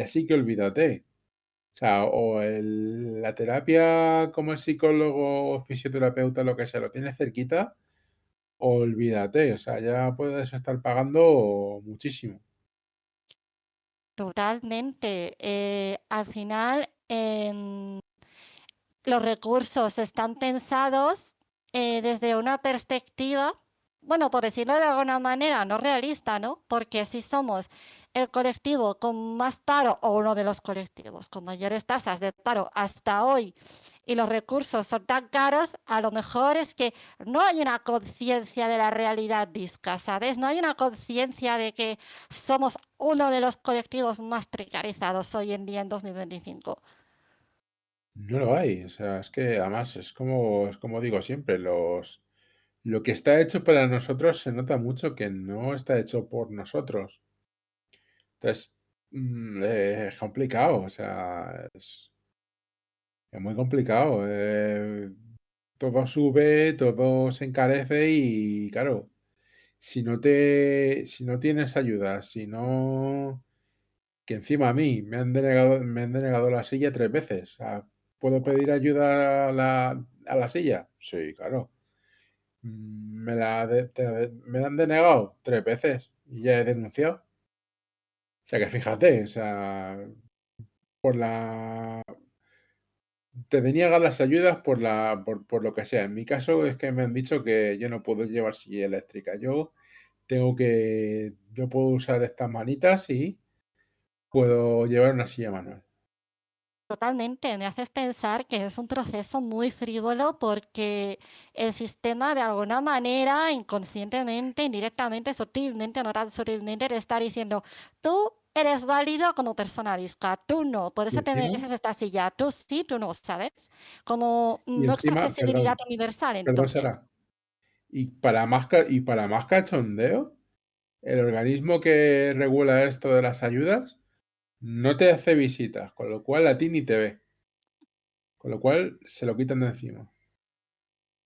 sí que olvídate. O sea, o la terapia como el psicólogo o fisioterapeuta, lo que sea, lo tienes cerquita, olvídate, o sea, ya puedes estar pagando muchísimo. Totalmente. Al final, los recursos están pensados desde una perspectiva, bueno, por decirlo de alguna manera, no realista, ¿no? Porque si somos el colectivo con más paro o uno de los colectivos con mayores tasas de paro hasta hoy y los recursos son tan caros, a lo mejor es que no hay una conciencia de la realidad disca, ¿sabes? No hay una conciencia de que somos uno de los colectivos más precarizados hoy en día en 2025. No lo hay, o sea, es que además es como digo siempre, lo que está hecho para nosotros se nota mucho que no está hecho por nosotros. Entonces, es complicado, o sea, es muy complicado. Todo sube, todo se encarece y claro, si no tienes ayuda, si no, que encima a mí me han denegado la silla 3 veces. O sea, ¿puedo pedir ayuda a la silla? Sí, claro. Me la han denegado 3 veces y ya he denunciado. O sea que fíjate, o sea, por la te deniegan las ayudas por lo que sea. En mi caso es que me han dicho que yo no puedo llevar silla eléctrica. Yo puedo usar estas manitas y puedo llevar una silla manual. Totalmente, me haces pensar que es un proceso muy frívolo porque el sistema de alguna manera, inconscientemente, indirectamente, sutilmente, no tan sutilmente, te está diciendo, tú eres válido como persona disca, tú no, por Y eso te encima, mereces esta silla, tú sí, tú no, ¿sabes? Como y no es encima, accesibilidad perdón, universal, perdón, entonces. Sara. Y para más cachondeo, el organismo que regula esto de las ayudas no te hace visitas, con lo cual a ti ni te ve, con lo cual se lo quitan de encima.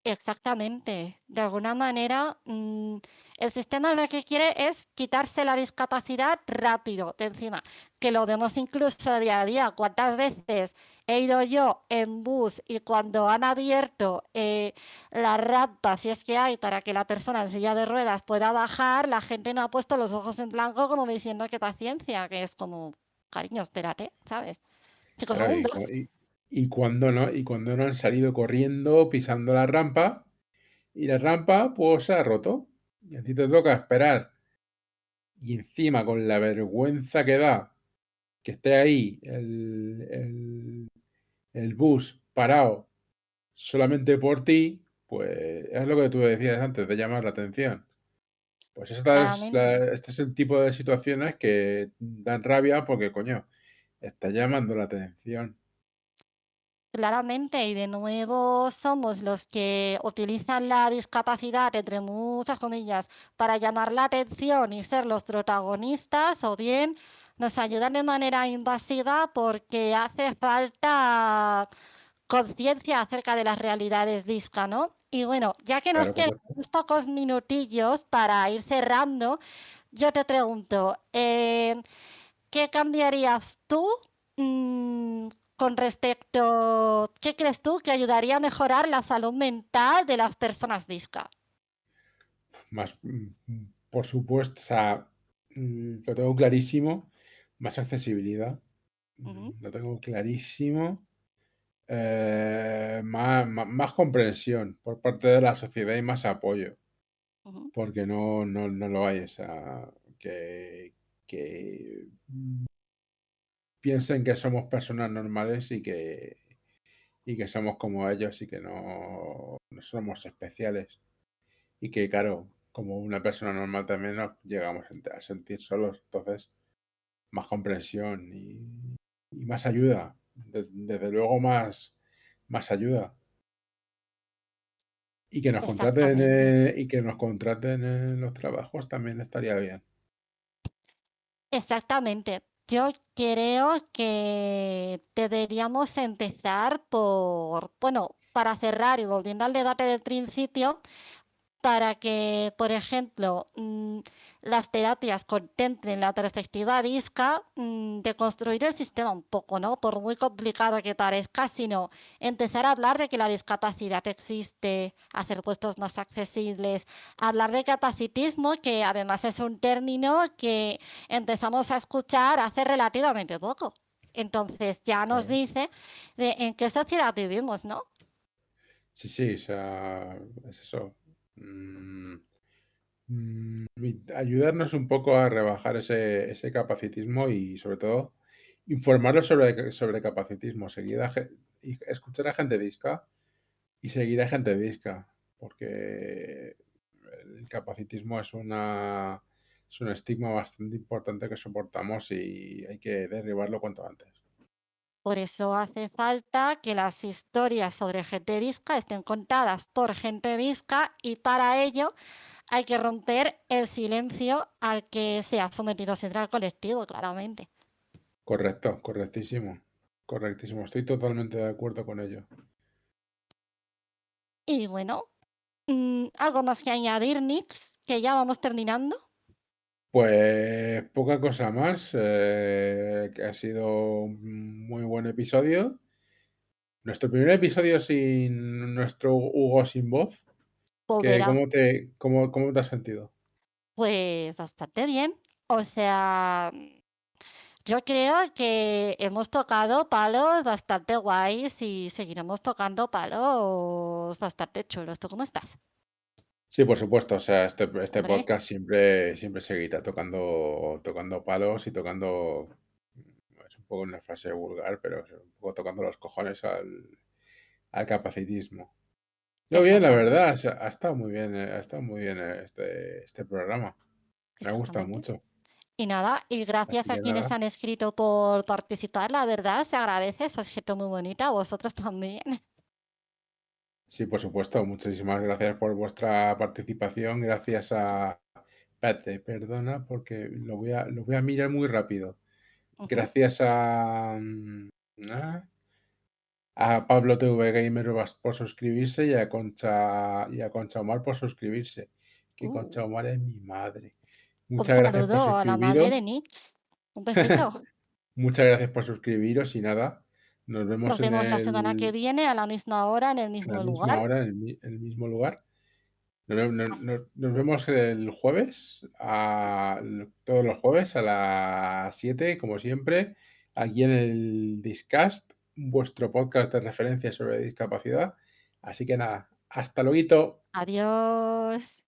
Exactamente. De alguna manera, el sistema lo que quiere es quitarse la discapacidad rápido de encima, que lo vemos incluso día a día. ¿Cuántas veces he ido yo en bus y cuando han abierto la rampa, si es que hay, para que la persona en silla de ruedas pueda bajar, la gente no ha puesto los ojos en blanco como diciendo qué paciencia, que es como, cariño, espérate, ¿sabes? Cinco Claro, segundos. y cuando no han salido corriendo, pisando la rampa, y la rampa pues se ha roto. Y a ti te toca esperar. Y encima con la vergüenza que da que esté ahí el bus parado solamente por ti, pues es lo que tú decías antes de llamar la atención. Pues Claramente. este es el tipo de situaciones que dan rabia porque, coño, está llamando la atención. Claramente, y de nuevo somos los que utilizan la discapacidad, entre muchas comillas, para llamar la atención y ser los protagonistas, o bien nos ayudan de manera invasiva porque hace falta conciencia acerca de las realidades disca, ¿no? Y bueno, ya que nos Claro, quedan correcto. unos pocos minutillos para ir cerrando, yo te pregunto, ¿qué cambiarías tú con respecto, qué crees tú que ayudaría a mejorar la salud mental de las personas disca? Más, por supuesto, o sea, lo tengo clarísimo, más accesibilidad. Ujú, Lo tengo clarísimo. Más comprensión por parte de la sociedad y más apoyo, ujú. porque no lo hay. O sea, que piensen que somos personas normales y que somos como ellos y que no somos especiales. Y que, claro, como una persona normal también nos llegamos a sentir solos. Entonces, más comprensión y más ayuda. Desde luego, más ayuda. Exactamente. Y que nos contraten en los trabajos también estaría bien. Exactamente. Yo creo que deberíamos empezar por, bueno, para cerrar y volviendo al debate del principio, para que, por ejemplo, las terapias contemplen la perspectiva disca, de construir el sistema un poco, ¿no? Por muy complicado que parezca, sino empezar a hablar de que la discapacidad existe, hacer puestos más accesibles, hablar de capacitismo, que además es un término que empezamos a escuchar hace relativamente poco. Entonces ya nos Claro. dice de en qué sociedad vivimos, ¿no? Sí, sí, o sea, es eso. Mm, ayudarnos un poco a rebajar ese capacitismo y sobre todo informarlos sobre capacitismo, y escuchar a gente disca y seguir a gente disca, porque el capacitismo es un estigma bastante importante que soportamos y hay que derribarlo cuanto antes. Por eso hace falta que las historias sobre gente disca estén contadas por gente disca y para ello hay que romper el silencio al que se ha sometido siempre al colectivo, claramente. Correcto, correctísimo. Estoy totalmente de acuerdo con ello. Y bueno, algo más que añadir, Nix, que ya vamos terminando. Pues poca cosa más, que ha sido un muy buen episodio. Nuestro primer episodio sin nuestro Hugo sin voz, Volverá. cómo te has sentido? Pues bastante bien. O sea, yo creo que hemos tocado palos bastante guays y seguiremos tocando palos bastante chulos. ¿Tú cómo estás? Sí, por supuesto, o sea, este Hombre, podcast siempre seguirá tocando palos y tocando, es un poco una frase vulgar, pero es un poco tocando los cojones al capacitismo. Yo bien, la exactamente, verdad, ha estado muy bien, ha estado muy bien este programa. Me ha gustado exactamente. mucho. Y nada, y gracias Así a que quienes nada. han escrito por participar, la verdad, se agradece, es gente muy bonita, vosotros también. Sí, por supuesto. Muchísimas gracias por vuestra participación. Gracias a... Espérate, perdona, porque lo voy a mirar muy rápido. Ujú. Gracias a a Pablo TV Gamer por suscribirse y a Concha Omar por suscribirse. Que Uh, Concha Omar es mi madre. un Muchas gracias por saludo a la madre de suscribiros. Nix. Un besito. Muchas gracias por suscribiros y nada, nos vemos Nos vemos la semana que viene a la misma hora en el en la mismo misma lugar. hora, en el mismo lugar. Nos vemos el jueves, todos los jueves a las 7, como siempre, aquí en el Discast, vuestro podcast de referencia sobre discapacidad. Así que nada, hasta luego. Adiós.